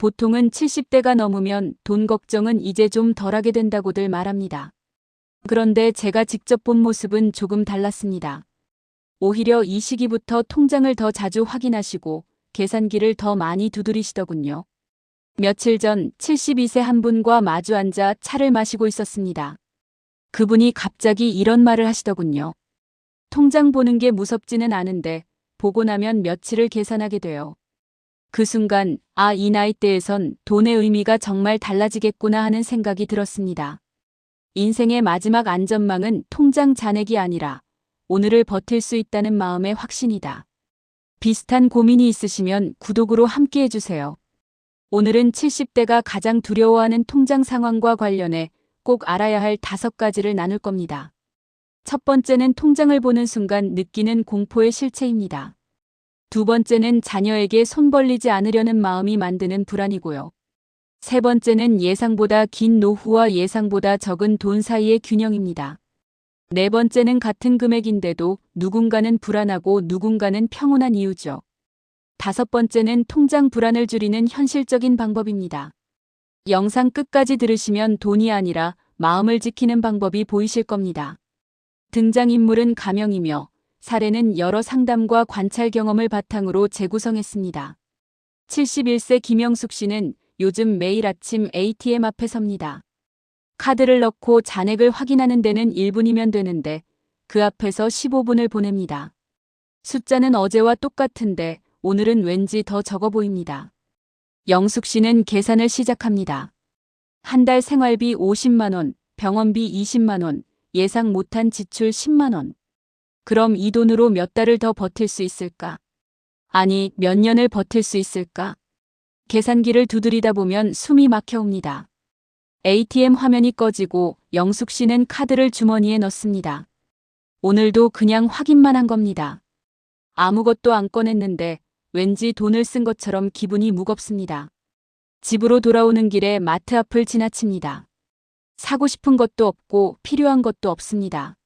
보통은 70대가 넘으면 돈 걱정은 이제 좀 덜하게 된다고들 말합니다. 그런데 제가 직접 본 모습은 조금 달랐습니다. 오히려 이 시기부터 통장을 더 자주 확인하시고 계산기를 더 많이 두드리시더군요. 며칠 전 72세 한 분과 마주 앉아 차를 마시고 있었습니다. 그분이 갑자기 이런 말을 하시더군요. 통장 보는 게 무섭지는 않은데 보고 나면 며칠을 계산하게 돼요. 그 순간 이 나이대에선 돈의 의미가 정말 달라지겠구나 하는 생각이 들었습니다. 인생의 마지막 안전망은 통장 잔액이 아니라 오늘을 버틸 수 있다는 마음의 확신이다. 비슷한 고민이 있으시면 구독으로 함께 해주세요. 오늘은 70대가 가장 두려워하는 통장 상황과 관련해 꼭 알아야 할 5가지를 나눌 겁니다. 첫 번째는 통장을 보는 순간 느끼는 공포의 실체입니다. 두 번째는 자녀에게 손 벌리지 않으려는 마음이 만드는 불안이고요. 세 번째는 예상보다 긴 노후와 예상보다 적은 돈 사이의 균형입니다. 네 번째는 같은 금액인데도 누군가는 불안하고 누군가는 평온한 이유죠. 다섯 번째는 통장 불안을 줄이는 현실적인 방법입니다. 영상 끝까지 들으시면 돈이 아니라 마음을 지키는 방법이 보이실 겁니다. 등장인물은 가명이며 사례는 여러 상담과 관찰 경험을 바탕으로 재구성했습니다. 71세 김영숙 씨는 요즘 매일 아침 ATM 앞에 섭니다. 카드를 넣고 잔액을 확인하는 데는 1분이면 되는데 그 앞에서 15분을 보냅니다. 숫자는 어제와 똑같은데 오늘은 왠지 더 적어 보입니다. 영숙 씨는 계산을 시작합니다. 한 달 생활비 50만 원, 병원비 20만 원, 예상 못한 지출 10만 원. 그럼 이 돈으로 몇 달을 더 버틸 수 있을까? 아니, 몇 년을 버틸 수 있을까? 계산기를 두드리다 보면 숨이 막혀옵니다. ATM 화면이 꺼지고 영숙 씨는 카드를 주머니에 넣습니다. 오늘도 그냥 확인만 한 겁니다. 아무것도 안 꺼냈는데 왠지 돈을 쓴 것처럼 기분이 무겁습니다. 집으로 돌아오는 길에 마트 앞을 지나칩니다. 사고 싶은 것도 없고 필요한 것도 없습니다.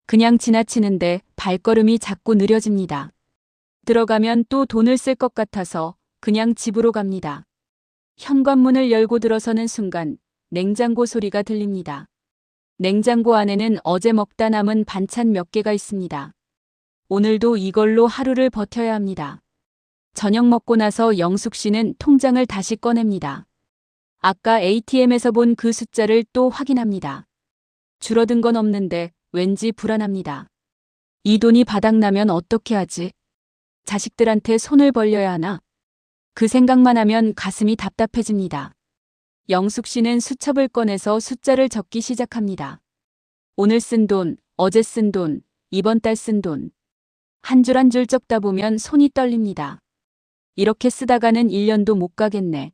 그냥 지나치는데 발걸음이 자꾸 느려집니다. 들어가면 또 돈을 쓸 것 같아서 그냥 집으로 갑니다. 현관문을 열고 들어서는 순간 냉장고 소리가 들립니다. 냉장고 안에는 어제 먹다 남은 반찬 몇 개가 있습니다. 오늘도 이걸로 하루를 버텨야 합니다. 저녁 먹고 나서 영숙 씨는 통장을 다시 꺼냅니다. 아까 ATM에서 본 그 숫자를 또 확인합니다. 줄어든 건 없는데 왠지 불안합니다. 이 돈이 바닥나면 어떻게 하지? 자식들한테 손을 벌려야 하나? 그 생각만 하면 가슴이 답답해집니다. 영숙 씨는 수첩을 꺼내서 숫자를 적기 시작합니다. 오늘 쓴 돈, 어제 쓴 돈, 이번 달 쓴 돈. 한 줄 한 줄 적다 보면 손이 떨립니다. 이렇게 쓰다가는 1년도 못 가겠네.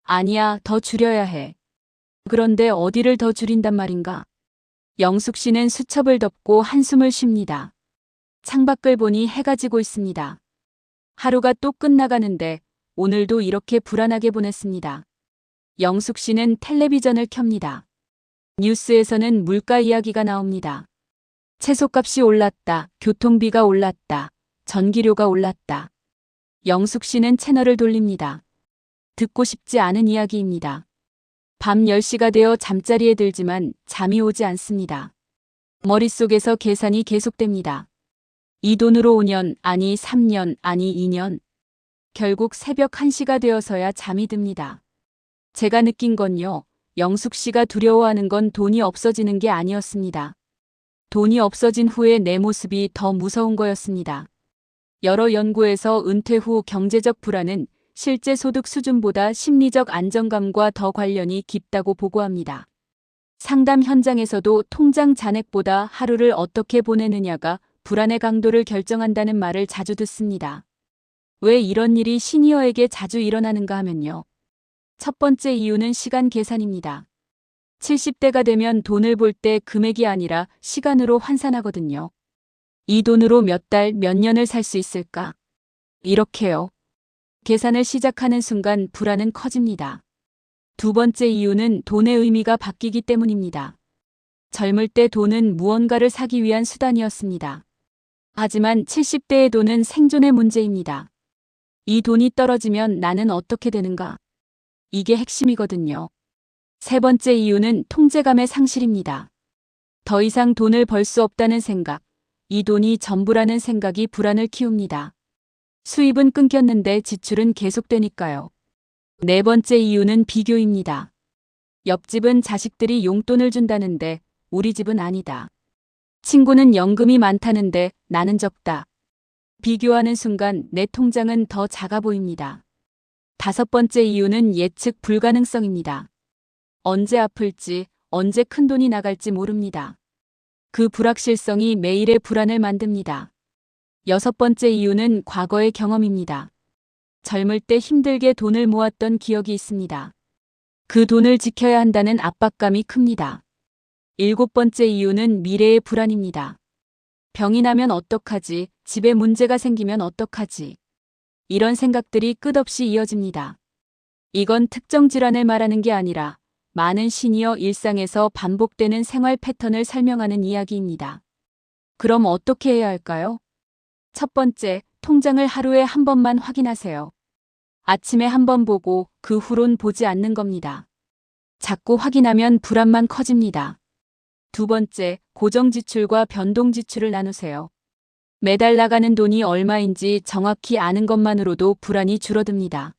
아니야, 더 줄여야 해. 그런데 어디를 더 줄인단 말인가? 영숙 씨는 수첩을 덮고 한숨을 쉽니다. 창밖을 보니 해가 지고 있습니다. 하루가 또 끝나가는데 오늘도 이렇게 불안하게 보냈습니다. 영숙 씨는 텔레비전을 켭니다. 뉴스에서는 물가 이야기가 나옵니다. 채소값이 올랐다, 교통비가 올랐다, 전기료가 올랐다. 영숙 씨는 채널을 돌립니다. 듣고 싶지 않은 이야기입니다. 밤 10시가 되어 잠자리에 들지만 잠이 오지 않습니다. 머릿속에서 계산이 계속됩니다. 이 돈으로 5년, 아니 3년, 아니 2년. 결국 새벽 1시가 되어서야 잠이 듭니다. 제가 느낀 건요, 영숙 씨가 두려워하는 건 돈이 없어지는 게 아니었습니다. 돈이 없어진 후에 내 모습이 더 무서운 거였습니다. 여러 연구에서 은퇴 후 경제적 불안은 실제 소득 수준보다 심리적 안정감과 더 관련이 깊다고 보고합니다. 상담 현장에서도 통장 잔액보다 하루를 어떻게 보내느냐가 불안의 강도를 결정한다는 말을 자주 듣습니다. 왜 이런 일이 시니어에게 자주 일어나는가 하면요. 첫 번째 이유는 시간 계산입니다. 70대가 되면 돈을 볼 때 금액이 아니라 시간으로 환산하거든요. 이 돈으로 몇 달, 몇 년을 살 수 있을까? 이렇게요. 계산을 시작하는 순간 불안은 커집니다. 두 번째 이유는 돈의 의미가 바뀌기 때문입니다. 젊을 때 돈은 무언가를 사기 위한 수단이었습니다. 하지만 70대의 돈은 생존의 문제입니다. 이 돈이 떨어지면 나는 어떻게 되는가? 이게 핵심이거든요. 세 번째 이유는 통제감의 상실입니다. 더 이상 돈을 벌 수 없다는 생각, 이 돈이 전부라는 생각이 불안을 키웁니다. 수입은 끊겼는데 지출은 계속되니까요. 네 번째 이유는 비교입니다. 옆집은 자식들이 용돈을 준다는데 우리 집은 아니다. 친구는 연금이 많다는데 나는 적다. 비교하는 순간 내 통장은 더 작아 보입니다. 다섯 번째 이유는 예측 불가능성입니다. 언제 아플지, 언제 큰돈이 나갈지 모릅니다. 그 불확실성이 매일의 불안을 만듭니다. 여섯 번째 이유는 과거의 경험입니다. 젊을 때 힘들게 돈을 모았던 기억이 있습니다. 그 돈을 지켜야 한다는 압박감이 큽니다. 일곱 번째 이유는 미래의 불안입니다. 병이 나면 어떡하지? 집에 문제가 생기면 어떡하지? 이런 생각들이 끝없이 이어집니다. 이건 특정 질환을 말하는 게 아니라 많은 시니어 일상에서 반복되는 생활 패턴을 설명하는 이야기입니다. 그럼 어떻게 해야 할까요? 첫 번째, 통장을 하루에 한 번만 확인하세요. 아침에 한 번 보고 그 후론 보지 않는 겁니다. 자꾸 확인하면 불안만 커집니다. 두 번째, 고정 지출과 변동 지출을 나누세요. 매달 나가는 돈이 얼마인지 정확히 아는 것만으로도 불안이 줄어듭니다.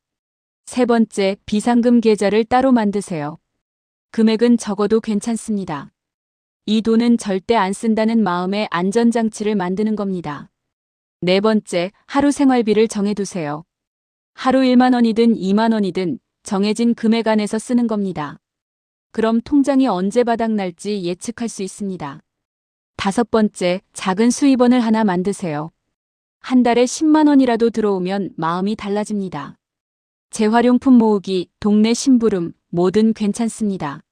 세 번째, 비상금 계좌를 따로 만드세요. 금액은 적어도 괜찮습니다. 이 돈은 절대 안 쓴다는 마음의 안전장치를 만드는 겁니다. 네 번째, 하루 생활비를 정해두세요. 하루 1만 원이든 2만 원이든 정해진 금액 안에서 쓰는 겁니다. 그럼 통장이 언제 바닥날지 예측할 수 있습니다. 다섯 번째, 작은 수입원을 하나 만드세요. 한 달에 10만 원이라도 들어오면 마음이 달라집니다. 재활용품 모으기, 동네 심부름, 뭐든 괜찮습니다.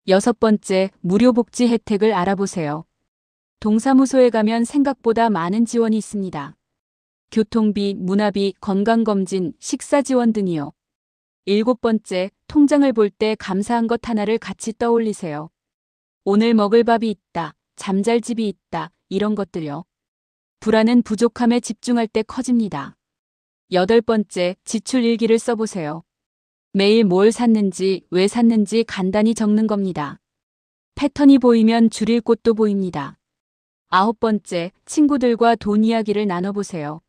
여섯 번째, 무료 복지 혜택을 알아보세요. 동사무소에 가면 생각보다 많은 지원이 있습니다. 교통비, 문화비, 건강검진, 식사지원 등이요. 일곱 번째, 통장을 볼 때 감사한 것 하나를 같이 떠올리세요. 오늘 먹을 밥이 있다, 잠잘 집이 있다, 이런 것들요. 불안은 부족함에 집중할 때 커집니다. 여덟 번째, 지출 일기를 써보세요. 매일 뭘 샀는지, 왜 샀는지 간단히 적는 겁니다. 패턴이 보이면 줄일 곳도 보입니다. 아홉 번째, 친구들과 돈 이야기를 나눠보세요.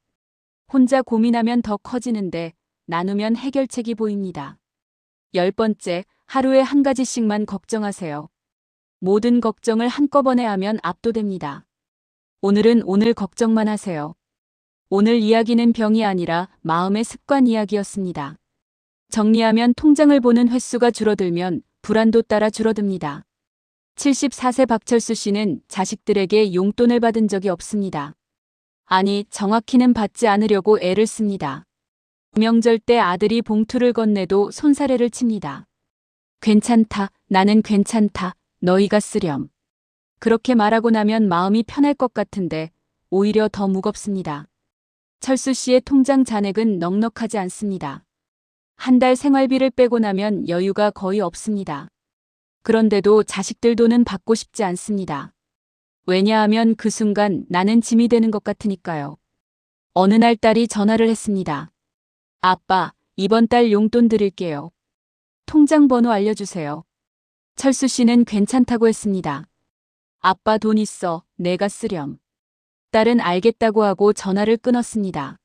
혼자 고민하면 더 커지는데 나누면 해결책이 보입니다. 열 번째, 하루에 한 가지씩만 걱정하세요. 모든 걱정을 한꺼번에 하면 압도됩니다. 오늘은 오늘 걱정만 하세요. 오늘 이야기는 병이 아니라 마음의 습관 이야기였습니다. 정리하면 통장을 보는 횟수가 줄어들면 불안도 따라 줄어듭니다. 74세 박철수 씨는 자식들에게 용돈을 받은 적이 없습니다. 아니, 정확히는 받지 않으려고 애를 씁니다. 명절 때 아들이 봉투를 건네도 손사래를 칩니다. 괜찮다, 나는 괜찮다, 너희가 쓰렴. 그렇게 말하고 나면 마음이 편할 것 같은데 오히려 더 무겁습니다. 철수 씨의 통장 잔액은 넉넉하지 않습니다. 한 달 생활비를 빼고 나면 여유가 거의 없습니다. 그런데도 자식들 돈은 받고 싶지 않습니다. 왜냐하면 그 순간 나는 짐이 되는 것 같으니까요. 어느 날 딸이 전화를 했습니다. 아빠, 이번 달 용돈 드릴게요. 통장 번호 알려주세요. 철수 씨는 괜찮다고 했습니다. 아빠 돈 있어, 내가 쓰렴. 딸은 알겠다고 하고 전화를 끊었습니다.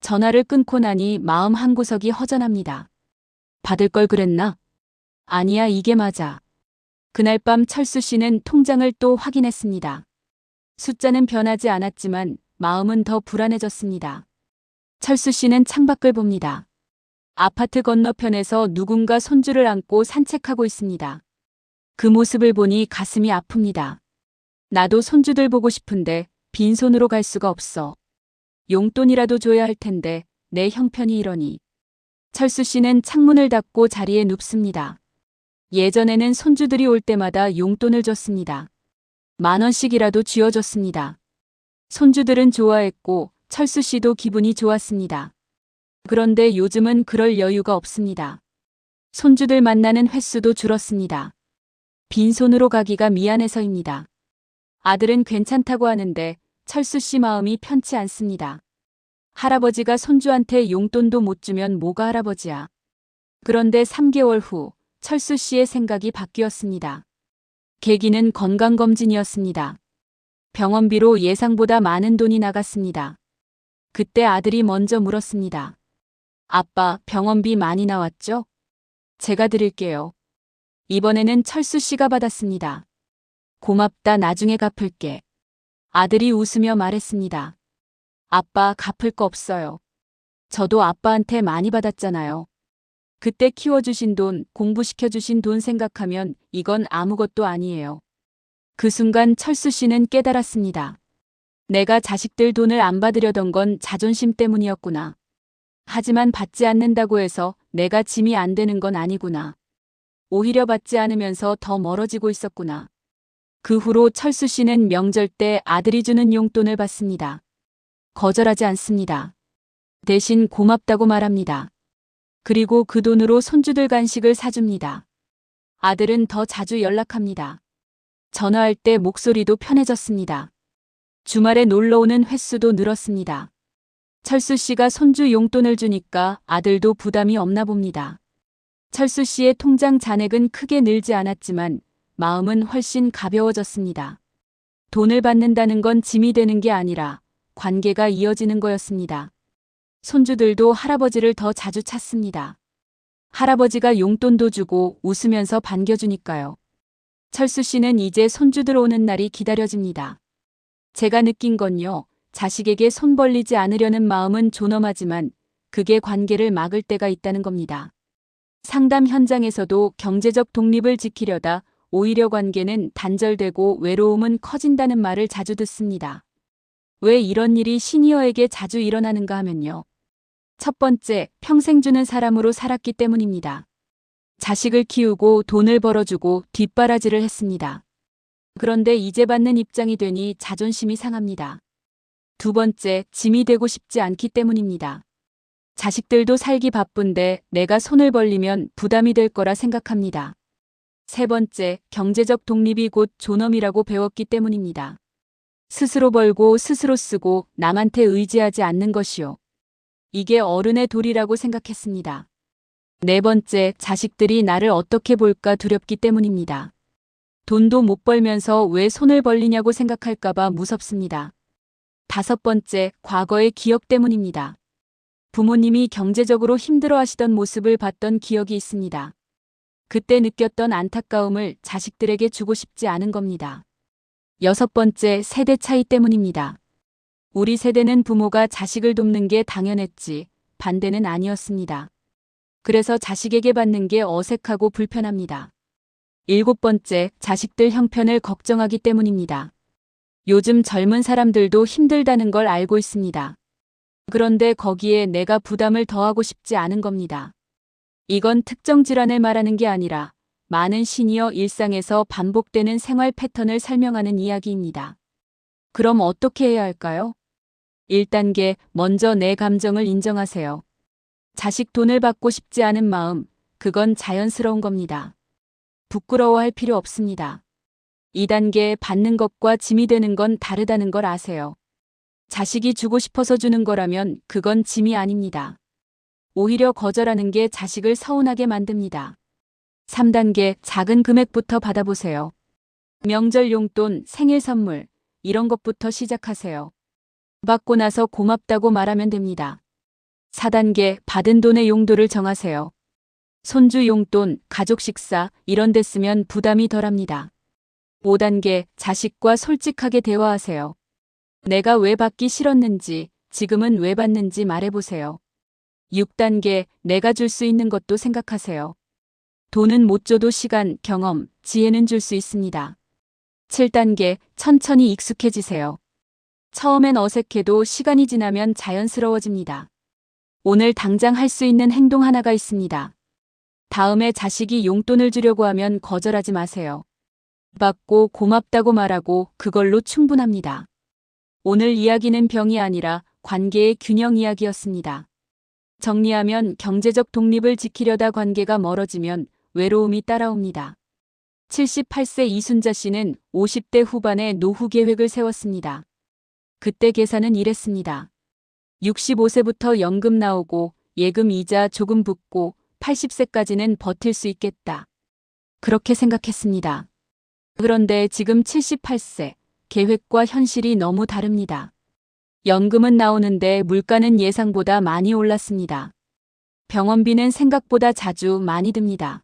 전화를 끊고 나니 마음 한구석이 허전합니다. 받을 걸 그랬나? 아니야, 이게 맞아. 그날 밤 철수 씨는 통장을 또 확인했습니다. 숫자는 변하지 않았지만 마음은 더 불안해졌습니다. 철수 씨는 창밖을 봅니다. 아파트 건너편에서 누군가 손주를 안고 산책하고 있습니다. 그 모습을 보니 가슴이 아픕니다. 나도 손주들 보고 싶은데 빈손으로 갈 수가 없어. 용돈이라도 줘야 할 텐데 내 형편이 이러니. 철수 씨는 창문을 닫고 자리에 눕습니다. 예전에는 손주들이 올 때마다 용돈을 줬습니다. 10,000원씩이라도 쥐어줬습니다. 손주들은 좋아했고 철수 씨도 기분이 좋았습니다. 그런데 요즘은 그럴 여유가 없습니다. 손주들 만나는 횟수도 줄었습니다. 빈손으로 가기가 미안해서입니다. 아들은 괜찮다고 하는데 철수 씨 마음이 편치 않습니다. 할아버지가 손주한테 용돈도 못 주면 뭐가 할아버지야. 그런데 3개월 후 철수 씨의 생각이 바뀌었습니다. 계기는 건강검진이었습니다. 병원비로 예상보다 많은 돈이 나갔습니다. 그때 아들이 먼저 물었습니다. 아빠, 병원비 많이 나왔죠? 제가 드릴게요. 이번에는 철수 씨가 받았습니다. 고맙다, 나중에 갚을게. 아들이 웃으며 말했습니다. 아빠, 갚을 거 없어요. 저도 아빠한테 많이 받았잖아요. 그때 키워주신 돈, 공부시켜주신 돈 생각하면 이건 아무것도 아니에요. 그 순간 철수 씨는 깨달았습니다. 내가 자식들 돈을 안 받으려던 건 자존심 때문이었구나. 하지만 받지 않는다고 해서 내가 짐이 안 되는 건 아니구나. 오히려 받지 않으면서 더 멀어지고 있었구나. 그 후로 철수 씨는 명절 때 아들이 주는 용돈을 받습니다. 거절하지 않습니다. 대신 고맙다고 말합니다. 그리고 그 돈으로 손주들 간식을 사줍니다. 아들은 더 자주 연락합니다. 전화할 때 목소리도 편해졌습니다. 주말에 놀러오는 횟수도 늘었습니다. 철수 씨가 손주 용돈을 주니까 아들도 부담이 없나 봅니다. 철수 씨의 통장 잔액은 크게 늘지 않았지만 마음은 훨씬 가벼워졌습니다. 돈을 받는다는 건 짐이 되는 게 아니라 관계가 이어지는 거였습니다. 손주들도 할아버지를 더 자주 찾습니다. 할아버지가 용돈도 주고 웃으면서 반겨주니까요. 철수 씨는 이제 손주들 오는 날이 기다려집니다. 제가 느낀 건요, 자식에게 손 벌리지 않으려는 마음은 존엄하지만 그게 관계를 막을 때가 있다는 겁니다. 상담 현장에서도 경제적 독립을 지키려다 오히려 관계는 단절되고 외로움은 커진다는 말을 자주 듣습니다. 왜 이런 일이 시니어에게 자주 일어나는가 하면요. 첫 번째, 평생 주는 사람으로 살았기 때문입니다. 자식을 키우고 돈을 벌어주고 뒷바라지를 했습니다. 그런데 이제 받는 입장이 되니 자존심이 상합니다. 두 번째, 짐이 되고 싶지 않기 때문입니다. 자식들도 살기 바쁜데 내가 손을 벌리면 부담이 될 거라 생각합니다. 세 번째, 경제적 독립이 곧 존엄이라고 배웠기 때문입니다. 스스로 벌고 스스로 쓰고 남한테 의지하지 않는 것이요. 이게 어른의 도리라고 생각했습니다. 네 번째, 자식들이 나를 어떻게 볼까 두렵기 때문입니다. 돈도 못 벌면서 왜 손을 벌리냐고 생각할까봐 무섭습니다. 다섯 번째, 과거의 기억 때문입니다. 부모님이 경제적으로 힘들어하시던 모습을 봤던 기억이 있습니다. 그때 느꼈던 안타까움을 자식들에게 주고 싶지 않은 겁니다. 여섯 번째, 세대 차이 때문입니다. 우리 세대는 부모가 자식을 돕는 게 당연했지 반대는 아니었습니다. 그래서 자식에게 받는 게 어색하고 불편합니다. 일곱 번째, 자식들 형편을 걱정하기 때문입니다. 요즘 젊은 사람들도 힘들다는 걸 알고 있습니다. 그런데 거기에 내가 부담을 더하고 싶지 않은 겁니다. 이건 특정 질환을 말하는 게 아니라 많은 시니어 일상에서 반복되는 생활 패턴을 설명하는 이야기입니다. 그럼 어떻게 해야 할까요? 1단계, 먼저 내 감정을 인정하세요. 자식 돈을 받고 싶지 않은 마음, 그건 자연스러운 겁니다. 부끄러워할 필요 없습니다. 2단계, 받는 것과 짐이 되는 건 다르다는 걸 아세요. 자식이 주고 싶어서 주는 거라면 그건 짐이 아닙니다. 오히려 거절하는 게 자식을 서운하게 만듭니다. 3단계, 작은 금액부터 받아보세요. 명절 용돈, 생일 선물, 이런 것부터 시작하세요. 받고 나서 고맙다고 말하면 됩니다. 4단계, 받은 돈의 용도를 정하세요. 손주 용돈, 가족 식사, 이런 데 쓰면 부담이 덜합니다. 5단계, 자식과 솔직하게 대화하세요. 내가 왜 받기 싫었는지, 지금은 왜 받는지 말해보세요. 6단계, 내가 줄 수 있는 것도 생각하세요. 돈은 못 줘도 시간, 경험, 지혜는 줄 수 있습니다. 7단계, 천천히 익숙해지세요. 처음엔 어색해도 시간이 지나면 자연스러워집니다. 오늘 당장 할 수 있는 행동 하나가 있습니다. 다음에 자식이 용돈을 주려고 하면 거절하지 마세요. 받고 고맙다고 말하고 그걸로 충분합니다. 오늘 이야기는 병이 아니라 관계의 균형 이야기였습니다. 정리하면 경제적 독립을 지키려다 관계가 멀어지면 외로움이 따라옵니다. 78세 이순자 씨는 50대 후반에 노후 계획을 세웠습니다. 그때 계산은 이랬습니다. 65세부터 연금 나오고 예금 이자 조금 붙고 80세까지는 버틸 수 있겠다. 그렇게 생각했습니다. 그런데 지금 78세, 계획과 현실이 너무 다릅니다. 연금은 나오는데 물가는 예상보다 많이 올랐습니다. 병원비는 생각보다 자주 많이 듭니다.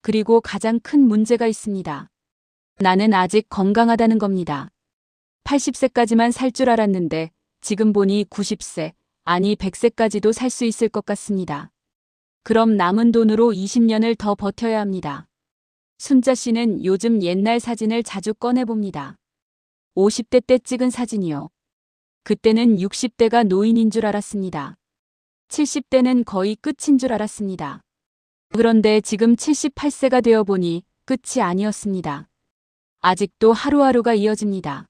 그리고 가장 큰 문제가 있습니다. 나는 아직 건강하다는 겁니다. 80세까지만 살 줄 알았는데 지금 보니 90세, 아니 100세까지도 살 수 있을 것 같습니다. 그럼 남은 돈으로 20년을 더 버텨야 합니다. 순자 씨는 요즘 옛날 사진을 자주 꺼내봅니다. 50대 때 찍은 사진이요. 그때는 60대가 노인인 줄 알았습니다. 70대는 거의 끝인 줄 알았습니다. 그런데 지금 78세가 되어 보니 끝이 아니었습니다. 아직도 하루하루가 이어집니다.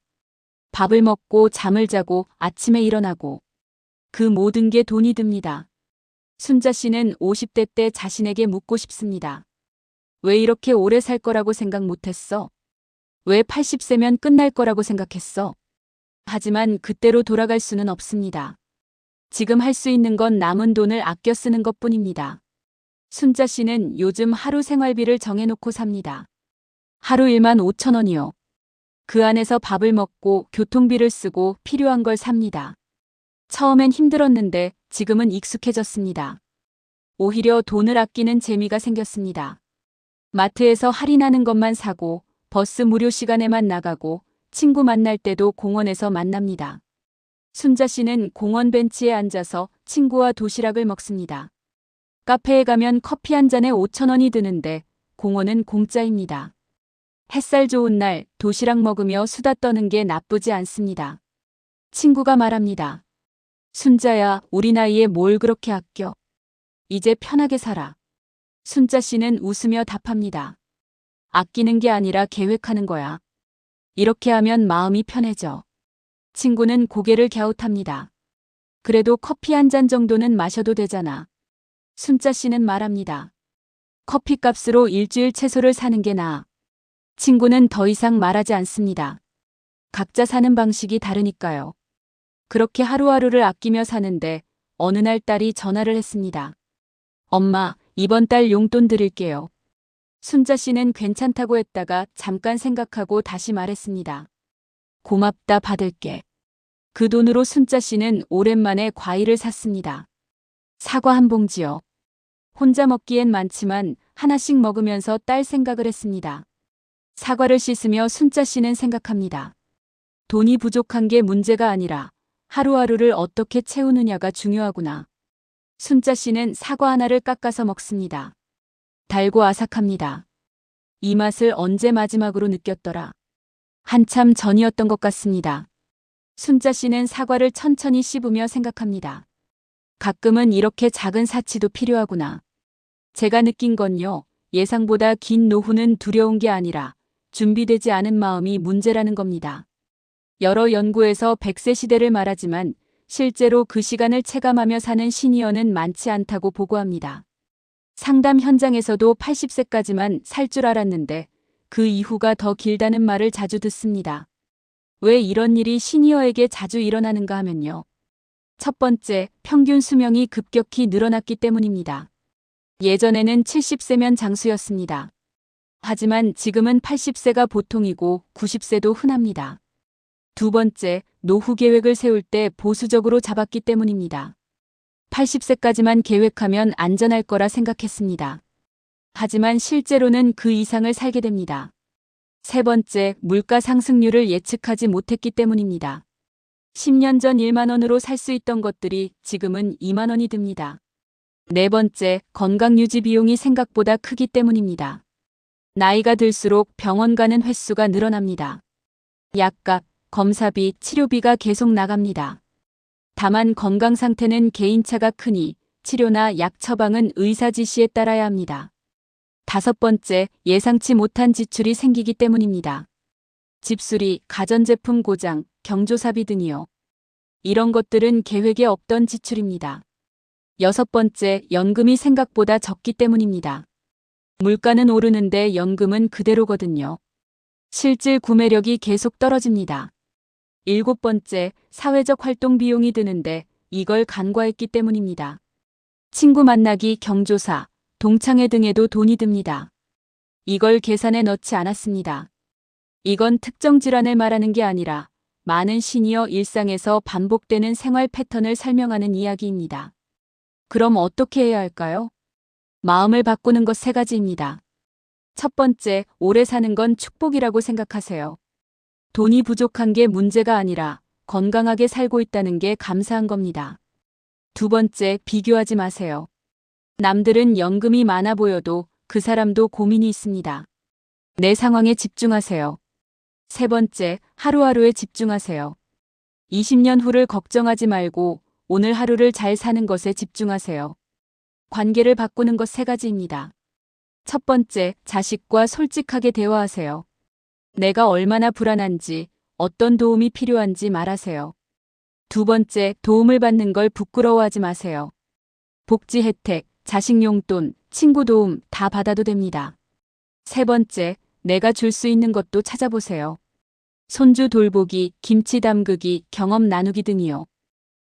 밥을 먹고 잠을 자고 아침에 일어나고 그 모든 게 돈이 듭니다. 순자 씨는 50대 때 자신에게 묻고 싶습니다. 왜 이렇게 오래 살 거라고 생각 못했어? 왜 80세면 끝날 거라고 생각했어? 하지만 그때로 돌아갈 수는 없습니다. 지금 할 수 있는 건 남은 돈을 아껴 쓰는 것뿐입니다. 순자 씨는 요즘 하루 생활비를 정해놓고 삽니다. 하루 1만 5천 원이요. 그 안에서 밥을 먹고 교통비를 쓰고 필요한 걸 삽니다. 처음엔 힘들었는데 지금은 익숙해졌습니다. 오히려 돈을 아끼는 재미가 생겼습니다. 마트에서 할인하는 것만 사고 버스 무료 시간에만 나가고 친구 만날 때도 공원에서 만납니다. 순자 씨는 공원 벤치에 앉아서 친구와 도시락을 먹습니다. 카페에 가면 커피 한 잔에 5천 원이 드는데 공원은 공짜입니다. 햇살 좋은 날 도시락 먹으며 수다 떠는 게 나쁘지 않습니다. 친구가 말합니다. 순자야, 우리 나이에 뭘 그렇게 아껴? 이제 편하게 살아. 순자 씨는 웃으며 답합니다. 아끼는 게 아니라 계획하는 거야. 이렇게 하면 마음이 편해져. 친구는 고개를 갸웃합니다. 그래도 커피 한 잔 정도는 마셔도 되잖아. 순자 씨는 말합니다. 커피값으로 일주일 채소를 사는 게 나아. 친구는 더 이상 말하지 않습니다. 각자 사는 방식이 다르니까요. 그렇게 하루하루를 아끼며 사는데 어느 날 딸이 전화를 했습니다. 엄마, 이번 달 용돈 드릴게요. 순자 씨는 괜찮다고 했다가 잠깐 생각하고 다시 말했습니다. 고맙다, 받을게. 그 돈으로 순자 씨는 오랜만에 과일을 샀습니다. 사과 한 봉지요. 혼자 먹기엔 많지만 하나씩 먹으면서 딸 생각을 했습니다. 사과를 씻으며 순자 씨는 생각합니다. 돈이 부족한 게 문제가 아니라 하루하루를 어떻게 채우느냐가 중요하구나. 순자 씨는 사과 하나를 깎아서 먹습니다. 달고 아삭합니다. 이 맛을 언제 마지막으로 느꼈더라. 한참 전이었던 것 같습니다. 순자 씨는 사과를 천천히 씹으며 생각합니다. 가끔은 이렇게 작은 사치도 필요하구나. 제가 느낀 건요, 예상보다 긴 노후는 두려운 게 아니라 준비되지 않은 마음이 문제라는 겁니다. 여러 연구에서 100세 시대를 말하지만 실제로 그 시간을 체감하며 사는 시니어는 많지 않다고 보고합니다. 상담 현장에서도 80세까지만 살 줄 알았는데 그 이후가 더 길다는 말을 자주 듣습니다. 왜 이런 일이 시니어에게 자주 일어나는가 하면요. 첫 번째, 평균 수명이 급격히 늘어났기 때문입니다. 예전에는 70세면 장수였습니다. 하지만 지금은 80세가 보통이고 90세도 흔합니다. 두 번째, 노후 계획을 세울 때 보수적으로 잡았기 때문입니다. 80세까지만 계획하면 안전할 거라 생각했습니다. 하지만 실제로는 그 이상을 살게 됩니다. 세 번째, 물가 상승률을 예측하지 못했기 때문입니다. 10년 전 1만 원으로 살 수 있던 것들이 지금은 2만 원이 듭니다. 네 번째, 건강 유지 비용이 생각보다 크기 때문입니다. 나이가 들수록 병원 가는 횟수가 늘어납니다. 약값, 검사비, 치료비가 계속 나갑니다. 다만 건강 상태는 개인차가 크니 치료나 약 처방은 의사 지시에 따라야 합니다. 다섯 번째, 예상치 못한 지출이 생기기 때문입니다. 집수리, 가전제품 고장, 경조사비 등이요. 이런 것들은 계획에 없던 지출입니다. 여섯 번째, 연금이 생각보다 적기 때문입니다. 물가는 오르는데 연금은 그대로거든요. 실질 구매력이 계속 떨어집니다. 일곱 번째, 사회적 활동 비용이 드는데 이걸 간과했기 때문입니다. 친구 만나기, 경조사, 동창회 등에도 돈이 듭니다. 이걸 계산에 넣지 않았습니다. 이건 특정 질환을 말하는 게 아니라 많은 시니어 일상에서 반복되는 생활 패턴을 설명하는 이야기입니다. 그럼 어떻게 해야 할까요? 마음을 바꾸는 것 세 가지입니다. 첫 번째, 오래 사는 건 축복이라고 생각하세요. 돈이 부족한 게 문제가 아니라 건강하게 살고 있다는 게 감사한 겁니다. 두 번째, 비교하지 마세요. 남들은 연금이 많아 보여도 그 사람도 고민이 있습니다. 내 상황에 집중하세요. 세 번째, 하루하루에 집중하세요. 20년 후를 걱정하지 말고 오늘 하루를 잘 사는 것에 집중하세요. 관계를 바꾸는 것 세 가지입니다. 첫 번째, 자식과 솔직하게 대화하세요. 내가 얼마나 불안한지, 어떤 도움이 필요한지 말하세요. 두 번째, 도움을 받는 걸 부끄러워하지 마세요. 복지 혜택, 자식 용돈, 친구 도움 다 받아도 됩니다. 세 번째, 내가 줄 수 있는 것도 찾아보세요. 손주 돌보기, 김치 담그기, 경험 나누기 등이요.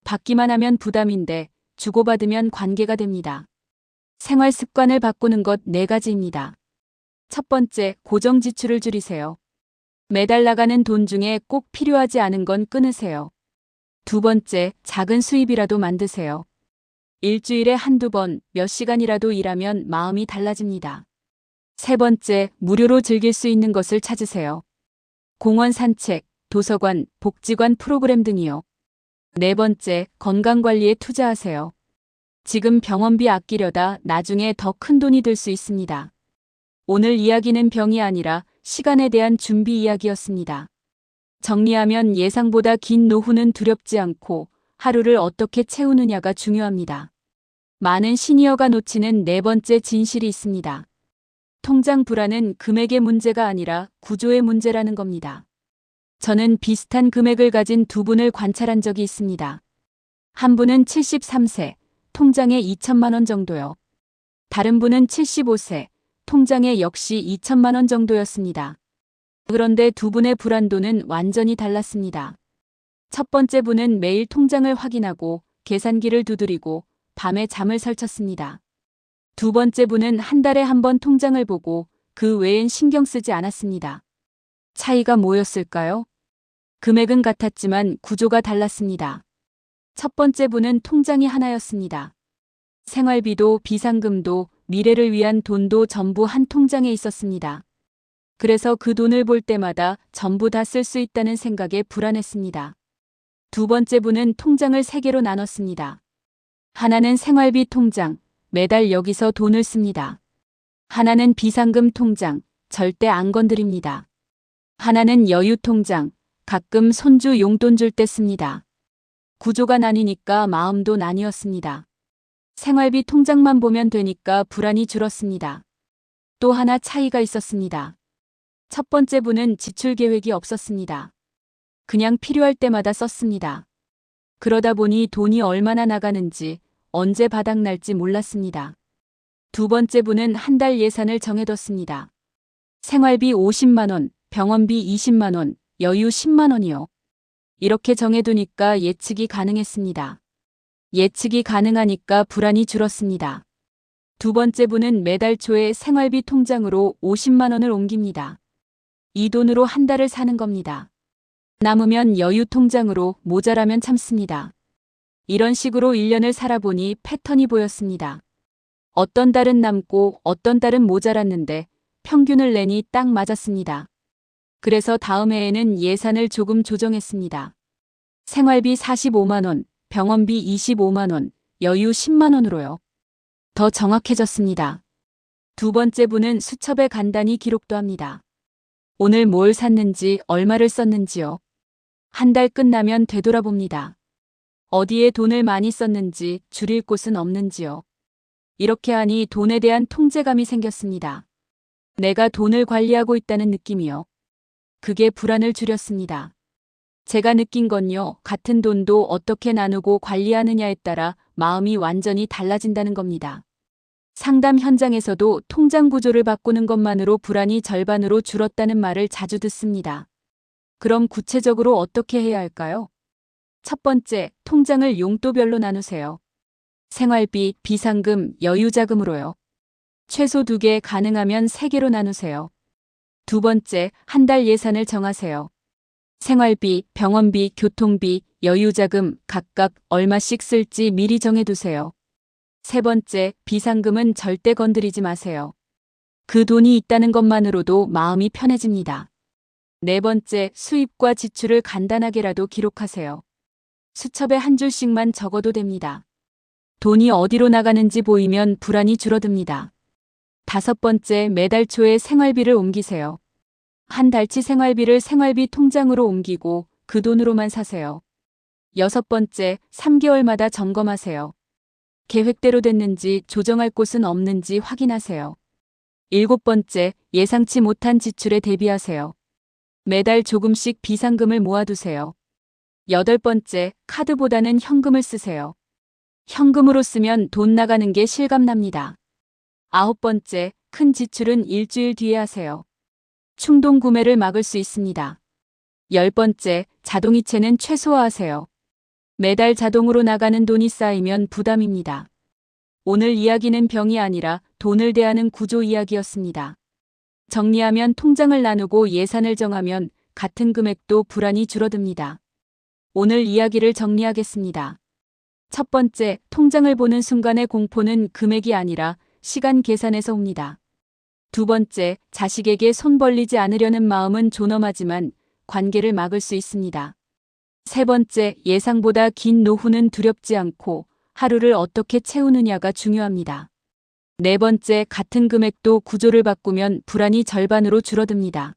받기만 하면 부담인데 주고받으면 관계가 됩니다. 생활 습관을 바꾸는 것 네 가지입니다. 첫 번째, 고정 지출을 줄이세요. 매달 나가는 돈 중에 꼭 필요하지 않은 건 끊으세요. 두 번째, 작은 수입이라도 만드세요. 일주일에 한두 번, 몇 시간이라도 일하면 마음이 달라집니다. 세 번째, 무료로 즐길 수 있는 것을 찾으세요. 공원 산책, 도서관, 복지관 프로그램 등이요. 네 번째, 건강관리에 투자하세요. 지금 병원비 아끼려다 나중에 더 큰 돈이 들 수 있습니다. 오늘 이야기는 병이 아니라 시간에 대한 준비 이야기였습니다. 정리하면 예상보다 긴 노후는 두렵지 않고 하루를 어떻게 채우느냐가 중요합니다. 많은 시니어가 놓치는 네 번째 진실이 있습니다. 통장 불안은 금액의 문제가 아니라 구조의 문제라는 겁니다. 저는 비슷한 금액을 가진 두 분을 관찰한 적이 있습니다. 한 분은 73세, 통장에 2천만 원 정도요. 다른 분은 75세, 통장에 역시 2천만 원 정도였습니다. 그런데 두 분의 불안도는 완전히 달랐습니다. 첫 번째 분은 매일 통장을 확인하고 계산기를 두드리고 밤에 잠을 설쳤습니다. 두 번째 분은 한 달에 한 번 통장을 보고 그 외엔 신경 쓰지 않았습니다. 차이가 뭐였을까요? 금액은 같았지만 구조가 달랐습니다. 첫 번째 분은 통장이 하나였습니다. 생활비도 비상금도 미래를 위한 돈도 전부 한 통장에 있었습니다. 그래서 그 돈을 볼 때마다 전부 다 쓸 수 있다는 생각에 불안했습니다. 두 번째 분은 통장을 세 개로 나눴습니다. 하나는 생활비 통장, 매달 여기서 돈을 씁니다. 하나는 비상금 통장, 절대 안 건드립니다. 하나는 여유 통장, 가끔 손주 용돈 줄 때 씁니다. 구조가 나뉘니까 마음도 나뉘었습니다. 생활비 통장만 보면 되니까 불안이 줄었습니다. 또 하나 차이가 있었습니다. 첫 번째 분은 지출 계획이 없었습니다. 그냥 필요할 때마다 썼습니다. 그러다 보니 돈이 얼마나 나가는지, 언제 바닥날지 몰랐습니다. 두 번째 분은 한 달 예산을 정해뒀습니다. 생활비 50만 원, 병원비 20만 원, 여유 10만 원이요. 이렇게 정해두니까 예측이 가능했습니다. 예측이 가능하니까 불안이 줄었습니다. 두 번째 분은 매달 초에 생활비 통장으로 50만 원을 옮깁니다. 이 돈으로 한 달을 사는 겁니다. 남으면 여유 통장으로 모자라면 참습니다. 이런 식으로 1년을 살아보니 패턴이 보였습니다. 어떤 달은 남고 어떤 달은 모자랐는데 평균을 내니 딱 맞았습니다. 그래서 다음 해에는 예산을 조금 조정했습니다. 생활비 45만 원, 병원비 25만 원, 여유 10만 원으로요. 더 정확해졌습니다. 두 번째 분은 수첩에 간단히 기록도 합니다. 오늘 뭘 샀는지 얼마를 썼는지요. 한 달 끝나면 되돌아봅니다. 어디에 돈을 많이 썼는지 줄일 곳은 없는지요. 이렇게 하니 돈에 대한 통제감이 생겼습니다. 내가 돈을 관리하고 있다는 느낌이요. 그게 불안을 줄였습니다. 제가 느낀 건요, 같은 돈도 어떻게 나누고 관리하느냐에 따라 마음이 완전히 달라진다는 겁니다. 상담 현장에서도 통장 구조를 바꾸는 것만으로 불안이 절반으로 줄었다는 말을 자주 듣습니다. 그럼 구체적으로 어떻게 해야 할까요? 첫 번째, 통장을 용도별로 나누세요. 생활비, 비상금, 여유자금으로요. 최소 2개, 가능하면 3개로 나누세요. 두 번째, 한 달 예산을 정하세요. 생활비, 병원비, 교통비, 여유자금 각각 얼마씩 쓸지 미리 정해두세요. 세 번째, 비상금은 절대 건드리지 마세요. 그 돈이 있다는 것만으로도 마음이 편해집니다. 네 번째, 수입과 지출을 간단하게라도 기록하세요. 수첩에 한 줄씩만 적어도 됩니다. 돈이 어디로 나가는지 보이면 불안이 줄어듭니다. 다섯 번째, 매달 초에 생활비를 옮기세요. 한 달치 생활비를 생활비 통장으로 옮기고 그 돈으로만 사세요. 여섯 번째, 3개월마다 점검하세요. 계획대로 됐는지, 조정할 곳은 없는지 확인하세요. 일곱 번째, 예상치 못한 지출에 대비하세요. 매달 조금씩 비상금을 모아두세요. 여덟 번째, 카드보다는 현금을 쓰세요. 현금으로 쓰면 돈 나가는 게 실감납니다. 아홉 번째, 큰 지출은 일주일 뒤에 하세요. 충동 구매를 막을 수 있습니다. 열 번째, 자동이체는 최소화하세요. 매달 자동으로 나가는 돈이 쌓이면 부담입니다. 오늘 이야기는 병이 아니라 돈을 대하는 구조 이야기였습니다. 정리하면 통장을 나누고 예산을 정하면 같은 금액도 불안이 줄어듭니다. 오늘 이야기를 정리하겠습니다. 첫 번째, 통장을 보는 순간의 공포는 금액이 아니라 시간 계산에서 옵니다. 두 번째, 자식에게 손 벌리지 않으려는 마음은 존엄하지만 관계를 막을 수 있습니다. 세 번째, 예상보다 긴 노후는 두렵지 않고 하루를 어떻게 채우느냐가 중요합니다. 네 번째, 같은 금액도 구조를 바꾸면 불안이 절반으로 줄어듭니다.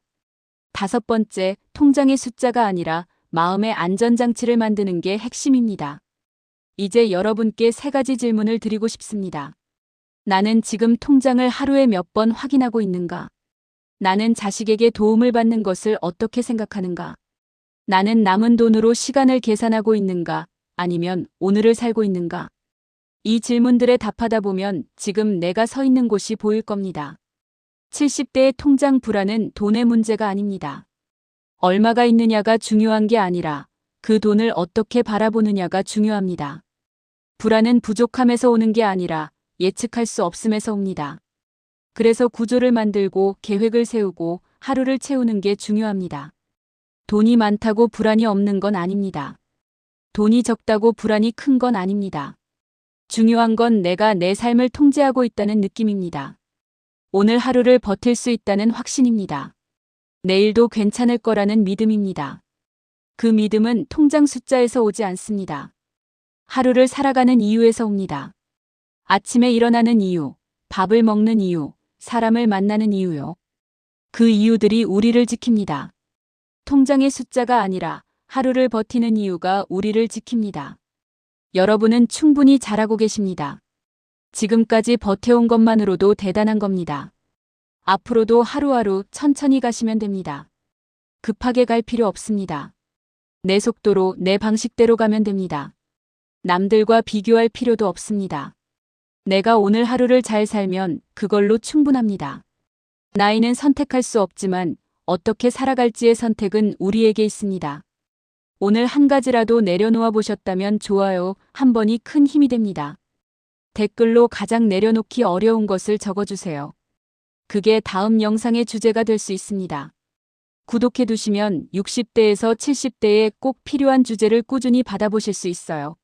다섯 번째, 통장의 숫자가 아니라 마음의 안전장치를 만드는 게 핵심입니다. 이제 여러분께 3가지 질문을 드리고 싶습니다. 나는 지금 통장을 하루에 몇 번 확인하고 있는가? 나는 자식에게 도움을 받는 것을 어떻게 생각하는가? 나는 남은 돈으로 시간을 계산하고 있는가? 아니면 오늘을 살고 있는가? 이 질문들에 답하다 보면 지금 내가 서 있는 곳이 보일 겁니다. 70대의 통장 불안은 돈의 문제가 아닙니다. 얼마가 있느냐가 중요한 게 아니라 그 돈을 어떻게 바라보느냐가 중요합니다. 불안은 부족함에서 오는 게 아니라 예측할 수 없음에서 옵니다. 그래서 구조를 만들고 계획을 세우고 하루를 채우는 게 중요합니다. 돈이 많다고 불안이 없는 건 아닙니다. 돈이 적다고 불안이 큰 건 아닙니다. 중요한 건 내가 내 삶을 통제하고 있다는 느낌입니다. 오늘 하루를 버틸 수 있다는 확신입니다. 내일도 괜찮을 거라는 믿음입니다. 그 믿음은 통장 숫자에서 오지 않습니다. 하루를 살아가는 이유에서 옵니다. 아침에 일어나는 이유, 밥을 먹는 이유, 사람을 만나는 이유요. 그 이유들이 우리를 지킵니다. 통장의 숫자가 아니라 하루를 버티는 이유가 우리를 지킵니다. 여러분은 충분히 잘하고 계십니다. 지금까지 버텨온 것만으로도 대단한 겁니다. 앞으로도 하루하루 천천히 가시면 됩니다. 급하게 갈 필요 없습니다. 내 속도로 내 방식대로 가면 됩니다. 남들과 비교할 필요도 없습니다. 내가 오늘 하루를 잘 살면 그걸로 충분합니다. 나이는 선택할 수 없지만 어떻게 살아갈지의 선택은 우리에게 있습니다. 오늘 한 가지라도 내려놓아 보셨다면 좋아요 한 번이 큰 힘이 됩니다. 댓글로 가장 내려놓기 어려운 것을 적어주세요. 그게 다음 영상의 주제가 될 수 있습니다. 구독해 두시면 60대에서 70대에 꼭 필요한 주제를 꾸준히 받아보실 수 있어요.